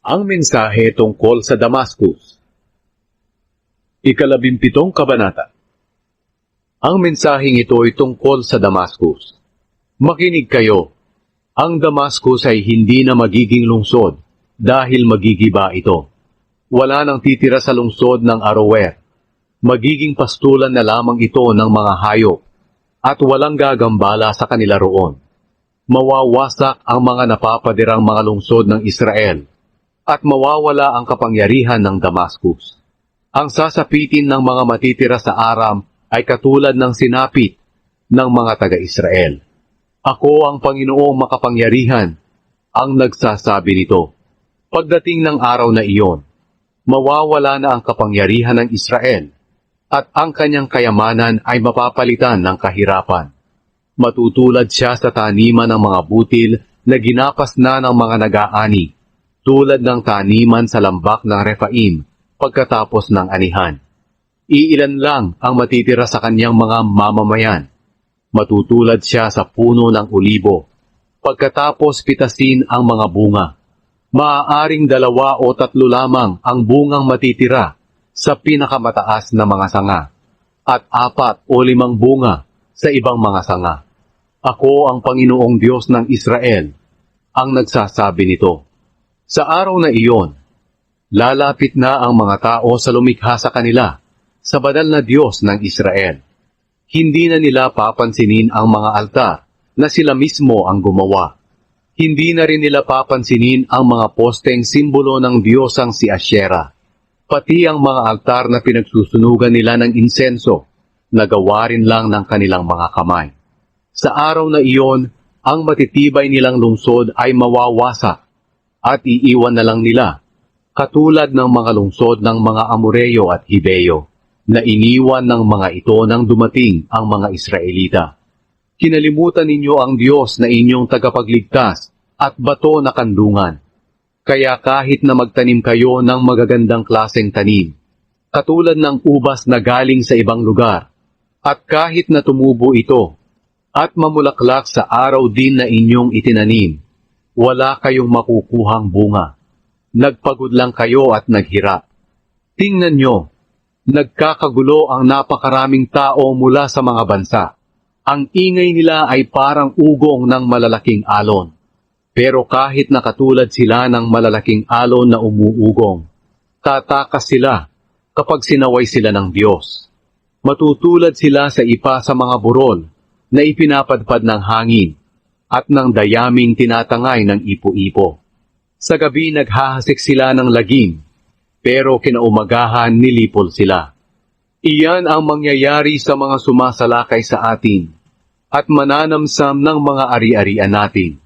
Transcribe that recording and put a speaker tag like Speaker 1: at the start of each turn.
Speaker 1: Ang mensahe tungkol sa Damascus. Ikalabimpitong kabanata. Ang mensaheng ito ay tungkol sa Damascus. Makinig kayo. Ang Damascus ay hindi na magiging lungsod dahil magigiba ito. Wala nang titira sa lungsod ng Aroer. Magiging pastulan na lamang ito ng mga hayop at walang gagambala sa kanila roon. Mawawasak ang mga napapadirang mga lungsod ng Israel at mawawala ang kapangyarihan ng Damascus. Ang sasapitin ng mga matitira sa Aram ay katulad ng sinapit ng mga taga-Israel. Ako ang Panginoong makapangyarihan ang nagsasabi nito. Pagdating ng araw na iyon, mawawala na ang kapangyarihan ng Israel at ang kanyang kayamanan ay mapapalitan ng kahirapan. Matutulad siya sa taniman ng mga butil na ginapas na ng mga nag-aani, tulad ng taniman sa lambak ng Rephaim pagkatapos ng anihan. Iilan lang ang matitira sa kanyang mga mamamayan. Matutulad siya sa puno ng olibo. Pagkatapos pitasin ang mga bunga, maaaring 2 o 3 lamang ang bungang matitira sa pinakamataas na mga sanga, at 4 o 5 bunga sa ibang mga sanga. Ako ang Panginoong Diyos ng Israel, ang nagsasabi nito. Sa araw na iyon, lalapit na ang mga tao sa lumikha sa kanila, sa banal na Diyos ng Israel. Hindi na nila papansinin ang mga altar na sila mismo ang gumawa. Hindi na rin nila papansinin ang mga posteng simbolo ng Diyosang si Asyera, pati ang mga altar na pinagsusunugan nila ng insenso, na gawa rin lang ng kanilang mga kamay. Sa araw na iyon, ang matitibay nilang lungsod ay mawawasak at iiwan na lang nila, katulad ng mga lungsod ng mga Amoreyo at Hibeo, na iniwan ng mga ito nang dumating ang mga Israelita. Kinalimutan ninyo ang Diyos na inyong tagapagligtas at bato na kandungan. Kaya kahit na magtanim kayo ng magagandang klaseng tanim, katulad ng ubas na galing sa ibang lugar, at kahit na tumubo ito, at mamulaklak sa araw din na inyong itinanim, wala kayong makukuhang bunga. Nagpagod lang kayo at naghirap. Tingnan nyo, nagkakagulo ang napakaraming tao mula sa mga bansa. Ang ingay nila ay parang ugong ng malalaking alon. Pero kahit nakatulad sila ng malalaking alon na umuugong, tatakas sila kapag sinaway sila ng Diyos. Matutulad sila sa ipa sa mga burol na ipinapadpad ng hangin at ng dayaming tinatangay ng ipo-ipo. Sa gabi naghahasik sila ng lagim, pero kinaumagahan nilipol sila. Iyan ang mangyayari sa mga sumasalakay sa atin at mananamsam ng mga ari-arian natin.